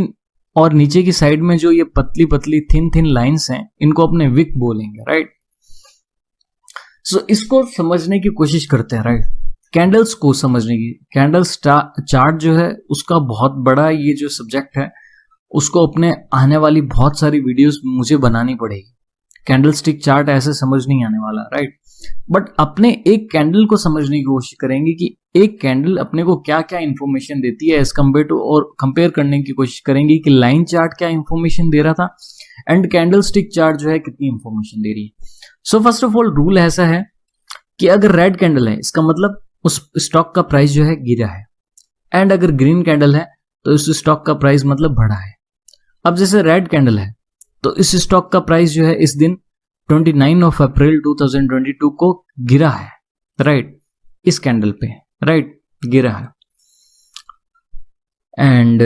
Speaker 1: और नीचे की साइड में जो ये पतली पतली थिन लाइंस हैं, इनको अपने विक बोलेंगे, राइट। सो इसको समझने की कोशिश करते हैं, राइट। कैंडल्स को समझने की, कैंडल्स चार्ट जो है उसका बहुत बड़ा ये जो सब्जेक्ट है, उसको अपने आने वाली बहुत सारी वीडियोस मुझे बनानी पड़ेगी। कैंडलस्टिक चार्ट ऐसे समझ नहीं आने वाला, राइट। बट अपने एक कैंडल को समझने की कोशिश करेंगे कि एक कैंडल अपने को क्या क्या इंफॉर्मेशन देती है एज कम्पेयर टू, और कंपेयर करने की कोशिश करेंगे कि लाइन चार्ट क्या इंफॉर्मेशन दे रहा था एंड कैंडलस्टिक चार्ट जो है कितनी इंफॉर्मेशन दे रही है। So first of all rule ऐसा है कि अगर रेड कैंडल है इसका मतलब उस स्टॉक का प्राइस जो है गिरा है, एंड अगर ग्रीन कैंडल है तो इस स्टॉक का प्राइस मतलब बढ़ा है। अब जैसे रेड कैंडल है तो इस स्टॉक का प्राइस जो है इस दिन 29 अप्रैल 2022 को गिरा है, राइट, इस कैंडल पे, राइट, गिरा है। एंड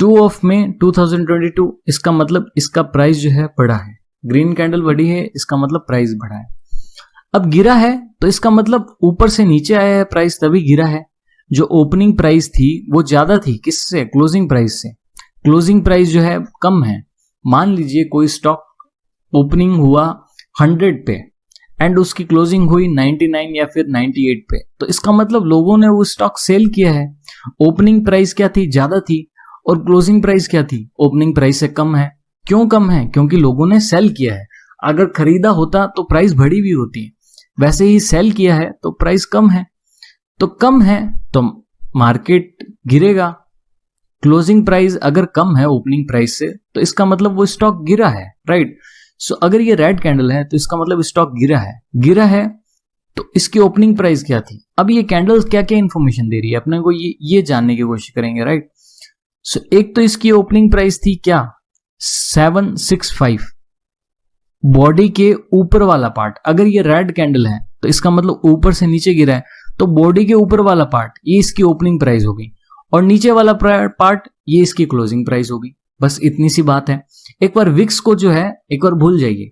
Speaker 1: 2 ऑफ में 2022, इसका मतलब इसका प्राइस जो है बढ़ा है, ग्रीन कैंडल बढ़ी है, इसका मतलब प्राइस बढ़ा है। अब गिरा है तो इसका मतलब ऊपर से नीचे आया है प्राइस, तभी गिरा है। जो ओपनिंग प्राइस थी वो ज्यादा थी किससे, क्लोजिंग प्राइस से। क्लोजिंग प्राइस जो है कम है। मान लीजिए कोई स्टॉक ओपनिंग हुआ 100 पे एंड उसकी क्लोजिंग हुई 99 या फिर 98 पे, तो इसका मतलब लोगों ने वो स्टॉक सेल किया है। ओपनिंग प्राइस क्या थी, ज्यादा थी, और क्लोजिंग प्राइस क्या थी, ओपनिंग प्राइस से कम है। क्यों कम है, क्योंकि लोगों ने सेल किया है। अगर खरीदा होता तो प्राइस बढ़ी भी होती, वैसे ही सेल किया है तो प्राइस कम है, तो कम है तो मार्केट गिरेगा। क्लोजिंग प्राइस अगर कम है ओपनिंग प्राइस से तो इसका मतलब वो स्टॉक गिरा है, राइट। सो अगर ये रेड कैंडल है तो इसका मतलब स्टॉक गिरा है। गिरा है तो इसकी ओपनिंग प्राइस क्या थी। अब ये कैंडल क्या क्या इंफॉर्मेशन दे रही है अपने को, ये जानने की कोशिश करेंगे, राइट। सो एक तो इसकी ओपनिंग प्राइस थी क्या, 765, बॉडी के ऊपर वाला पार्ट। अगर ये रेड कैंडल है तो इसका मतलब ऊपर से नीचे गिरा है, तो बॉडी के ऊपर वाला पार्ट ये इसकी ओपनिंग प्राइस होगी, और नीचे वाला पार्ट ये इसकी क्लोजिंग प्राइस होगी। बस इतनी सी बात है। एक बार विक्स को जो है एक बार भूल जाइए।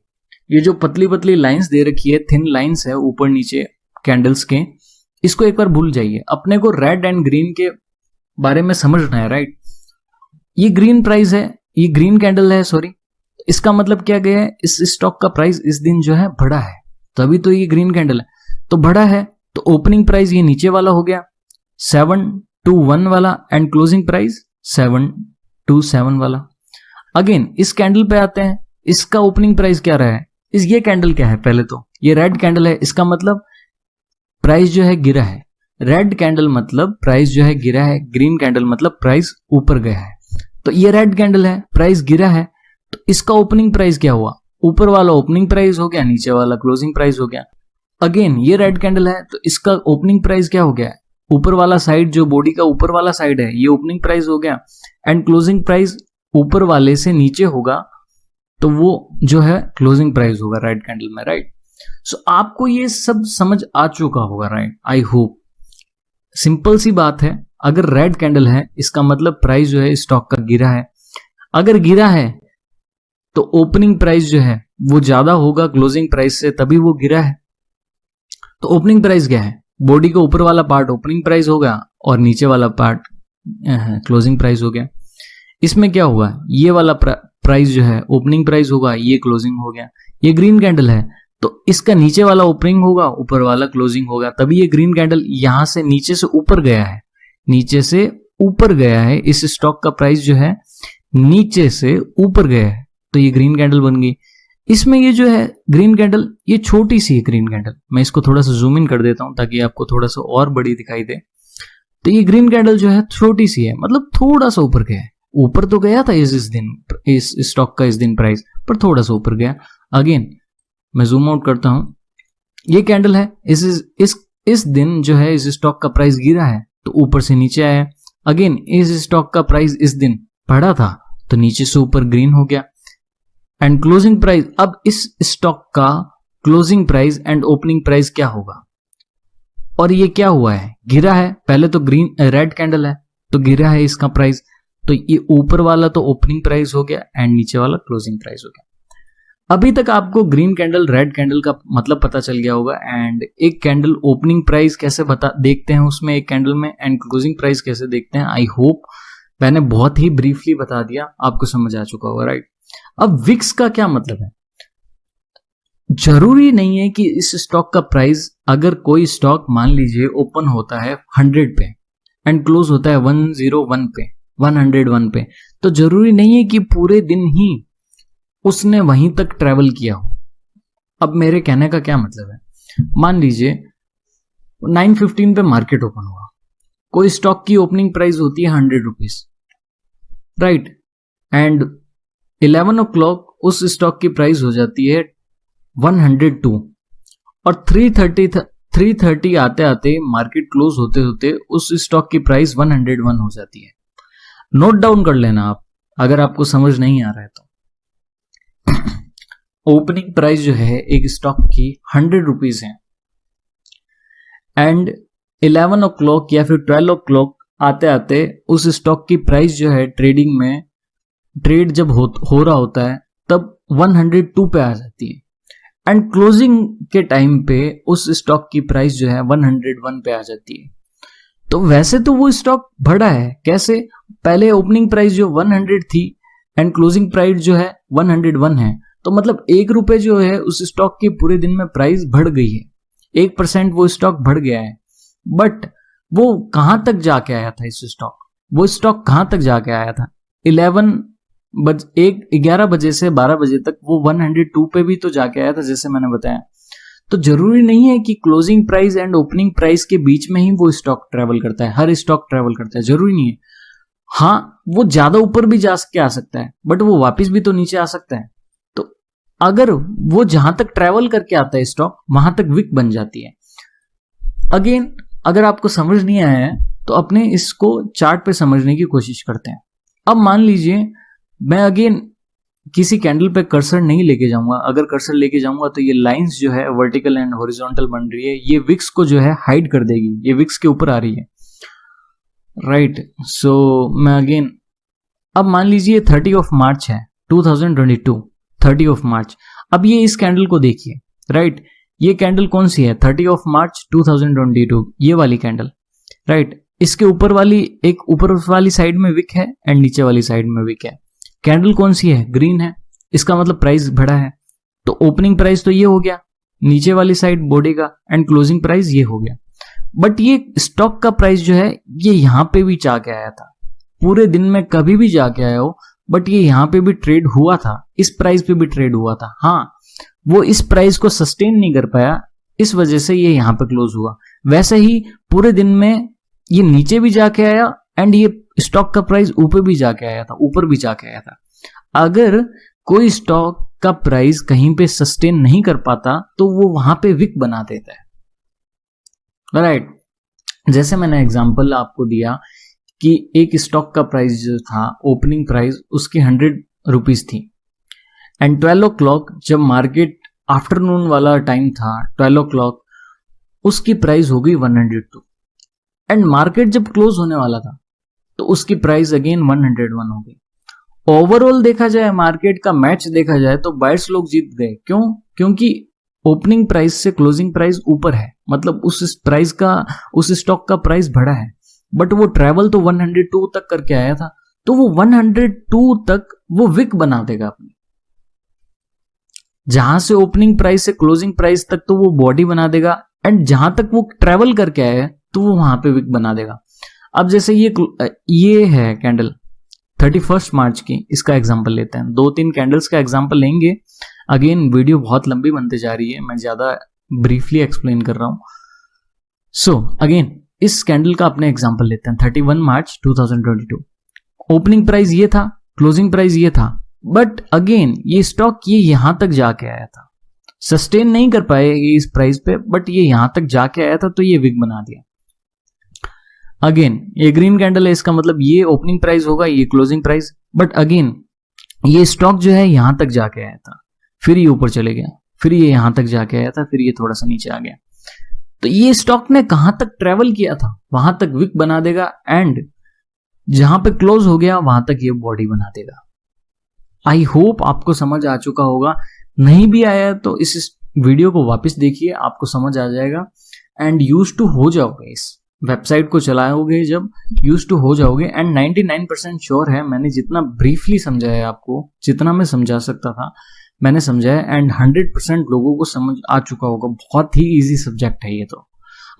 Speaker 1: ये जो पतली पतली लाइंस दे रखी है, थिन लाइंस है ऊपर नीचे कैंडल्स के, इसको एक बार भूल जाइए। अपने को रेड एंड ग्रीन के बारे में समझना है, राइट। ये ग्रीन प्राइस है, ये ग्रीन कैंडल है, सॉरी। इसका मतलब क्या गया है, इस स्टॉक का प्राइस इस दिन जो है बढ़ा है, तभी तो ये ग्रीन कैंडल है। तो बढ़ा है तो ओपनिंग प्राइस ये नीचे वाला हो गया 721 वाला, एंड क्लोजिंग प्राइस 727 वाला। अगेन इस कैंडल पे आते हैं, इसका ओपनिंग प्राइस क्या रहा है। ये कैंडल क्या है, पहले तो ये रेड कैंडल है, इसका मतलब प्राइस जो है गिरा है। रेड कैंडल मतलब प्राइस जो है गिरा है, ग्रीन कैंडल मतलब प्राइस ऊपर गया है। तो ये रेड कैंडल है, प्राइस गिरा है, तो इसका ओपनिंग प्राइस क्या हुआ, ऊपर वाला ओपनिंग प्राइस हो गया, नीचे वाला क्लोजिंग प्राइस हो गया। अगेन ये रेड कैंडल है तो इसका ओपनिंग प्राइस क्या हो गया, ऊपर वाला साइड जो बॉडी का ऊपर वाला साइड है ये ओपनिंग प्राइस हो गया, एंड क्लोजिंग प्राइस ऊपर वाले से नीचे होगा तो वो जो है क्लोजिंग प्राइस होगा रेड कैंडल में, राइट। सो आपको ये सब समझ आ चुका होगा, राइट, आई होप। सिंपल सी बात है, अगर रेड कैंडल है इसका मतलब प्राइस जो है स्टॉक का गिरा है। अगर गिरा है तो ओपनिंग प्राइस जो है वो ज्यादा होगा क्लोजिंग प्राइस से, तभी वो गिरा है। तो ओपनिंग प्राइस क्या है, बॉडी का ऊपर वाला पार्ट ओपनिंग प्राइस होगा और नीचे वाला पार्ट क्लोजिंग प्राइस हो गया। इसमें क्या हुआ, ये वाला प्राइस जो है ओपनिंग प्राइस होगा, ये क्लोजिंग हो गया। ये ग्रीन कैंडल है तो इसका नीचे वाला ओपनिंग होगा, ऊपर वाला क्लोजिंग होगा, तभी ये ग्रीन कैंडल यहां से नीचे से ऊपर गया है, नीचे से ऊपर गया है। इस स्टॉक का प्राइस जो है नीचे से ऊपर गया है, तो ये ग्रीन कैंडल बन गई। इसमें ये जो है ग्रीन कैंडल, ये छोटी सी है ग्रीन कैंडल, मैं इसको थोड़ा सा जूम इन कर देता हूं ताकि आपको थोड़ा सा और बड़ी दिखाई दे। तो ये ग्रीन कैंडल जो है छोटी सी है, मतलब थोड़ा सा ऊपर गया है। ऊपर तो गया था इस दिन, इस स्टॉक का इस दिन प्राइस, पर थोड़ा सा ऊपर गया। अगेन मैं जूम आउट करता हूं, ये कैंडल है, इस दिन जो है इस स्टॉक का प्राइस गिरा है तो ऊपर से नीचे आया। अगेन इस स्टॉक का प्राइस इस दिन बढ़ा था तो नीचे से ऊपर ग्रीन हो गया, एंड क्लोजिंग प्राइस, अब इस स्टॉक का closing price and opening price क्या होगा। और ये क्या हुआ है, गिरा है। पहले तो ग्रीन रेड कैंडल है तो गिरा है इसका प्राइस, तो ये ऊपर वाला तो ओपनिंग प्राइस हो गया एंड नीचे वाला क्लोजिंग प्राइस हो गया। अभी तक आपको ग्रीन कैंडल रेड कैंडल का मतलब पता चल गया होगा, एंड एक कैंडल ओपनिंग प्राइस कैसे देखते हैं उसमें एक कैंडल में, एंड क्लोजिंग प्राइस कैसे देखते हैं। आई होप मैंने बहुत ही ब्रीफली बता दिया, आपको समझ आ चुका होगा, राइट। अब विक्स का क्या मतलब है, जरूरी नहीं है कि इस स्टॉक का प्राइस, अगर कोई स्टॉक मान लीजिए ओपन होता है 100 पे एंड क्लोज होता है 101 पे, 101 पे, तो जरूरी नहीं है कि पूरे दिन ही उसने वहीं तक ट्रेवल किया हो। अब मेरे कहने का क्या मतलब है, मान लीजिए 9:15 पे मार्केट ओपन हुआ, कोई स्टॉक की ओपनिंग प्राइस होती है 100 रुपीज, राइट, एंड 11 o'clock उस स्टॉक की प्राइस हो जाती है 102, और 3:30 आते आते मार्केट क्लोज होते होते उस स्टॉक की प्राइस 101 हो जाती है। नोट डाउन कर लेना आप, अगर आपको समझ नहीं आ रहा है तो। ओपनिंग प्राइस जो है एक स्टॉक की 100 रुपीज है एंड 11 ओ क्लॉक या फिर 12 ओ क्लॉक आते आते उस स्टॉक की प्राइस जो है ट्रेडिंग में ट्रेड जब हो रहा होता है तब 102 पे आ जाती है एंड क्लोजिंग के टाइम पे उस स्टॉक की प्राइस जो है 101 पे आ जाती है। तो वैसे तो वो स्टॉक बढ़ा है, कैसे? पहले ओपनिंग प्राइस जो 100 थी एंड क्लोजिंग प्राइस जो है 101 है, तो मतलब 1 रुपए जो है उस स्टॉक की पूरे दिन में प्राइस बढ़ गई है, 1% वो स्टॉक बढ़ गया है। बट वो कहां तक जाके आया था वो स्टॉक कहां तक जाके आया था? 11 बजे से 12 बजे तक वो 102 पे भी तो जाके आया था, जैसे मैंने बताया। तो जरूरी नहीं है कि closing price and opening price के बीच में ही वो स्टॉक ट्रेवल करता है, हर स्टॉक ट्रेवल करता है, जरूरी नहीं है। हाँ, वो ज्यादा ऊपर भी जा के आ सकता है बट वो वापस भी तो नीचे आ सकता है। तो अगर वो जहां तक ट्रेवल करके आता है स्टॉक, वहां तक विक बन जाती है। अगेन, अगर आपको समझ नहीं आया है तो अपने इसको चार्ट पे समझने की कोशिश करते हैं। अब मान लीजिए मैं अगेन किसी कैंडल पे कर्सर नहीं लेके जाऊंगा, अगर कर्सर लेके जाऊंगा तो ये लाइंस जो है वर्टिकल एंड हॉरिजॉन्टल बन रही है, ये विक्स को जो है हाइड कर देगी, ये विक्स के ऊपर आ रही है, राइट। सो मैं अगेन, अब मान लीजिए 30 ऑफ मार्च है 2022, 30 ऑफ मार्च। अब ये इस कैंडल को देखिए, राइट। ये कैंडल कौन सी है? 30 ऑफ मार्च 2022, ये वाली कैंडल, राइट। इसके ऊपर वाली साइड में विक है एंड नीचे वाली साइड में विक है। कैंडल कौन सी है? ग्रीन है, इसका मतलब प्राइस बढ़ा है। तो ओपनिंग प्राइस तो ये हो गया, नीचे वाली साइड बॉडी का, एंड क्लोजिंग प्राइस ये हो गया। बट ये स्टॉक का प्राइस जो है ये यहां पे भी जाके आया था, पूरे दिन में कभी भी जाके आया हो, बट ये यहां पे भी ट्रेड हुआ था, इस प्राइस पे भी ट्रेड हुआ था। हाँ, वो इस प्राइस को सस्टेन नहीं कर पाया, इस वजह से ये यहां पे क्लोज हुआ। वैसे ही पूरे दिन में ये नीचे भी जाके आया एंड ये स्टॉक का प्राइस ऊपर भी जाके आया था, अगर कोई स्टॉक का प्राइस कहीं पे सस्टेन नहीं कर पाता तो वो वहां पे विक बना देता है, राइट। जैसे मैंने एग्जांपल आपको दिया कि एक स्टॉक का प्राइस जो था, ओपनिंग प्राइस उसकी 100 रुपीज थी एंड 12 ओ क्लॉक जब मार्केट आफ्टरनून वाला टाइम था, 12 ओ क्लॉक उसकी प्राइस हो गई 102 एंड मार्केट जब क्लोज होने वाला था तो उसकी प्राइस अगेन 101 हो गई। ओवरऑल देखा जाए, मार्केट का मैच देखा जाए तो बायर्स लोग जीत गए। क्यों? क्योंकि ओपनिंग प्राइस से क्लोजिंग प्राइस ऊपर है, मतलब उस स्टॉक का प्राइस बढ़ा है, बट वो ट्रेवल तो 102 तक करके आया था, तो वो 102 तक वो विक बना देगा अपनी। जहां से ओपनिंग प्राइस से क्लोजिंग प्राइस तक तो वो बॉडी बना देगा एंड जहां तक वो ट्रेवल करके आया है तो वो वहां पे विक बना देगा। अब जैसे ये है कैंडल 31 मार्च की, इसका एग्जांपल लेते हैं। 2-3 कैंडल्स का एग्जांपल लेंगे। अगेन वीडियो बहुत लंबी बनते जा रही है, मैं ज्यादा ब्रीफली एक्सप्लेन कर रहा हूं। सो अगेन इस कैंडल का अपने एग्जांपल लेते हैं। 31 मार्च 2022, ओपनिंग प्राइस ये था, क्लोजिंग प्राइस ये था, बट अगेन ये स्टॉक ये यहां तक जाके आया था, सस्टेन नहीं कर पाए ये इस प्राइस पे, बट ये यहां तक जाके आया था तो ये विक बना दिया। अगेन ये ग्रीन कैंडल है, इसका मतलब ये ओपनिंग प्राइस होगा, ये क्लोजिंग प्राइस, बट अगेन ये स्टॉक जो है यहां तक जाके आया था, फिर ये ऊपर चले गया, फिर ये यहां तक जाके आया था, फिर ये थोड़ा सा नीचे आ गया। तो ये स्टॉक ने कहां तक ट्रेवल किया था, वहां तक विक बना देगा एंड जहां पे क्लोज हो गया वहां तक ये बॉडी बना देगा। आई होप आपको समझ आ चुका होगा, नहीं भी आया तो इस वीडियो को वापस देखिए, आपको समझ आ जाएगा एंड यूज टू हो जाओगे। इस वेबसाइट को चलाओगे जब, यूज टू हो जाओगे एंड 99% श्योर है मैंने जितना ब्रीफली समझाया आपको, जितना मैं समझा सकता था मैंने समझाया एंड 100% लोगों को समझ आ चुका होगा। बहुत ही इजी सब्जेक्ट है ये तो,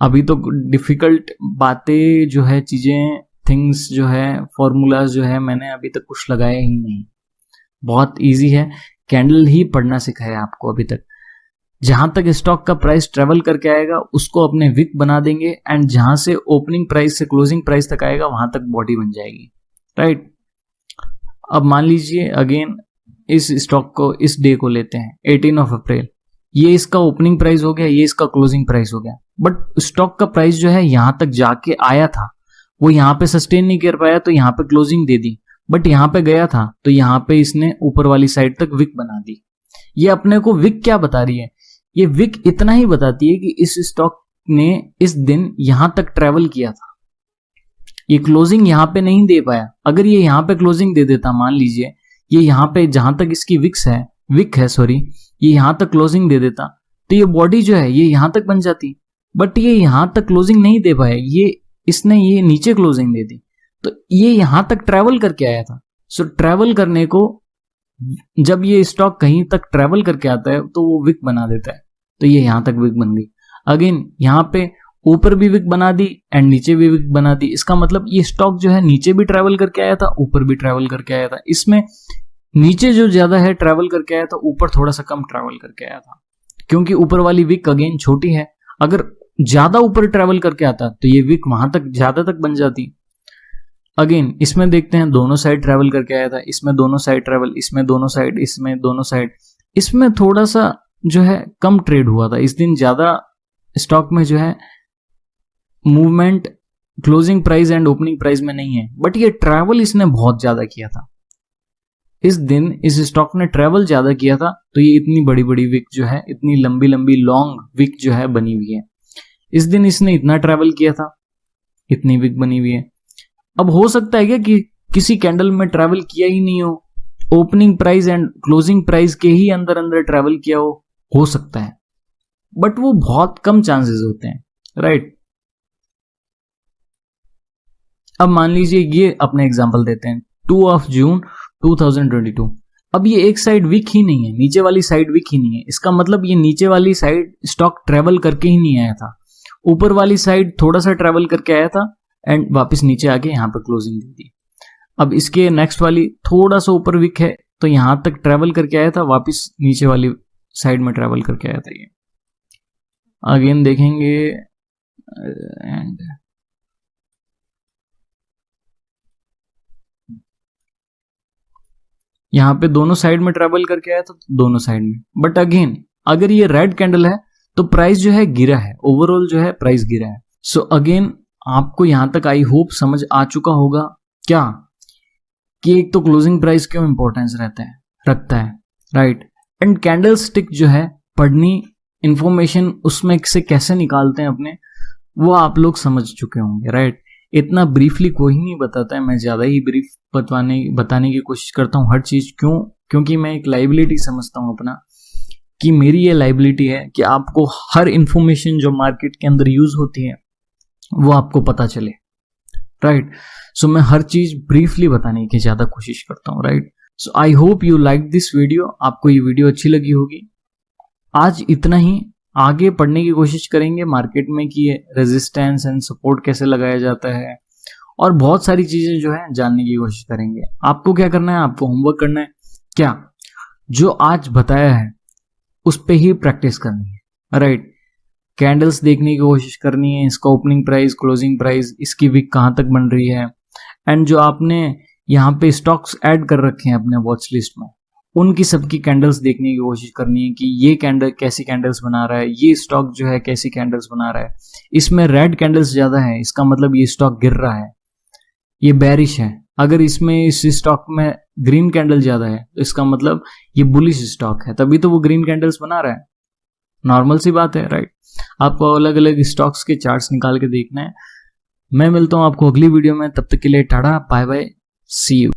Speaker 1: अभी तो डिफिकल्ट बातें जो है, चीजें, थिंग्स जो है, फॉर्मूलाज जो है, मैंने अभी तक कुछ लगाया ही नहीं। बहुत इजी है, कैंडल ही पढ़ना सिखाया आपको अभी तक। जहां तक स्टॉक का प्राइस ट्रेवल करके आएगा उसको अपने विक बना देंगे एंड जहां से ओपनिंग प्राइस से क्लोजिंग प्राइस तक आएगा वहां तक बॉडी बन जाएगी, राइट। अब मान लीजिए अगेन इस स्टॉक को, इस डे को लेते हैं 18 ऑफ अप्रैल, ये इसका ओपनिंग प्राइस हो गया, ये इसका क्लोजिंग प्राइस हो गया, बट स्टॉक का प्राइस जो है यहां तक जाके आया था, वो यहां पे सस्टेन नहीं कर पाया तो यहां पे क्लोजिंग दे दी, बट यहां पे गया था तो यहां पे इसने ऊपर वाली साइड तक विक बना दी। ये अपने को विक क्या बता रही है, ये विक इतना ही बताती है कि इस स्टॉक ने इस दिन यहां तक ट्रेवल किया था, ये क्लोजिंग यहां पे नहीं दे पाया। अगर ये यहां पे क्लोजिंग दे देता, मान लीजिए ये यहां पे जहां तक इसकी विक है सॉरी, ये यहां तक क्लोजिंग दे देता तो ये बॉडी जो है ये यहां तक बन जाती, बट ये यहां तक क्लोजिंग नहीं दे पाया, इसने ये नीचे क्लोजिंग दे दी, तो ये यहां तक ट्रेवल करके आया था। सो ट्रेवल करने को, जब ये स्टॉक कहीं तक ट्रेवल करके आता है तो वो विक बना देता है, तो ये यहां तक विक बन गई। अगेन यहां पे ऊपर भी विक बना दी एंड नीचे भी विक बना दी, इसका मतलब ये स्टॉक जो है नीचे भी ट्रेवल करके आया था, ऊपर भी ट्रेवल करके आया था। इसमें नीचे जो ज्यादा है ट्रेवल करके आया था, ऊपर थोड़ा सा कम ट्रेवल करके आया था, क्योंकि ऊपर वाली विक अगेन छोटी है। अगर ज्यादा ऊपर ट्रेवल करके आता तो ये विक वहां तक ज्यादा तक बन जाती। अगेन इसमें देखते हैं दोनों साइड ट्रेवल करके आया था, इसमें दोनों साइड ट्रेवल, इसमें दोनों साइड, इसमें दोनों साइड, इसमें थोड़ा सा जो है कम ट्रेड हुआ था इस दिन। ज्यादा स्टॉक में जो है movement closing price and opening price में नहीं है, बट ये ट्रैवल इसने बहुत ज्यादा किया था इस दिन। इस स्टॉक ने ट्रैवल ज्यादा किया था, तो ये इतनी बड़ी बड़ी विक जो है, इतनी लंबी लंबी लॉन्ग विक जो है बनी हुई है। इस दिन इसने इतना ट्रैवल किया था, इतनी विक बनी हुई है। अब हो सकता है क्या कि किसी कैंडल में ट्रैवल किया ही नहीं हो, opening price and closing price के ही अंदर अंदर ट्रैवल किया हो सकता है, बट वो बहुत कम चांसेस होते हैं, राइट। अब मान लीजिए ये अपने एग्जांपल देते हैं 2 जून 2022। अब ये एक साइड वीक ही नहीं है, नीचे वाली साइड वीक ही नहीं है, इसका मतलब ये नीचे वाली साइड स्टॉक ट्रेवल करके ही नहीं आया था, ऊपर वाली साइड थोड़ा सा ट्रेवल करके आया था एंड वापस नीचे आके यहां पर क्लोजिंग दे दी। अब इसके नेक्स्ट वाली थोड़ा सा ऊपर वीक है, तो यहां तक ट्रेवल करके आया था, वापस नीचे वाली साइड में ट्रेवल करके आया था। ये अगेन देखेंगे एंड यहां पे दोनों साइड में ट्रेवल करके आया था, दोनों साइड में। बट अगेन अगर ये रेड कैंडल है तो प्राइस जो है गिरा है, ओवरऑल जो है प्राइस गिरा है। सो अगेन आपको यहां तक आई होप समझ आ चुका होगा क्या कि एक तो क्लोजिंग प्राइस क्यों इंपॉर्टेंस रखता है, राइट। एंड कैंडल स्टिक जो है पढ़नी, इंफॉर्मेशन उसमें से कैसे निकालते हैं अपने, वो आप लोग समझ चुके होंगे, राइट। इतना ब्रीफली कोई नहीं बताता है, मैं ज्यादा ही ब्रीफ बताने की कोशिश करता हूँ हर चीज। क्योंकि मैं एक लाइबिलिटी समझता हूँ अपना, कि मेरी ये लाइबिलिटी है कि आपको हर इंफॉर्मेशन जो मार्केट के अंदर यूज होती है वो आपको पता चले, राइट। सो मैं हर चीज ब्रीफली बताने की ज्यादा कोशिश करता हूँ, right. So I hope you like this video, आपको ये वीडियो अच्छी लगी होगी। आज इतना ही, आगे पढ़ने की कोशिश करेंगे मार्केट में कि रेजिस्टेंस एंड सपोर्ट कैसे लगाया जाता है, और बहुत सारी चीजें जो है जानने की कोशिश करेंगे। आपको क्या करना है, आपको होमवर्क करना है, क्या जो आज बताया है उस पे ही प्रैक्टिस करनी है, राइट। कैंडल्स देखने की कोशिश करनी है, इसका ओपनिंग प्राइस, क्लोजिंग प्राइस, इसकी विक कहां तक बन रही है, एंड जो आपने यहाँ पे स्टॉक्स ऐड कर रखे हैं अपने वॉच लिस्ट में, उनकी सबकी कैंडल्स देखने की कोशिश करनी है कि ये कैंडल कैसी कैंडल्स बना रहा है, ये स्टॉक जो है कैसी कैंडल्स बना रहा है। इसमें रेड कैंडल्स ज्यादा है, इसका मतलब ये स्टॉक गिर रहा है, ये बेरिश है। अगर इसमें इस स्टॉक में ग्रीन कैंडल ज्यादा है तो इसका मतलब ये बुलिश स्टॉक है, तभी तो वो ग्रीन कैंडल्स बना रहा है। नॉर्मल सी बात है, राइट। आपको अलग अलग स्टॉक्स के चार्ट्स निकाल के देखना है। मैं मिलता हूं आपको अगली वीडियो में, तब तक के लिए tata, bye bye, see you.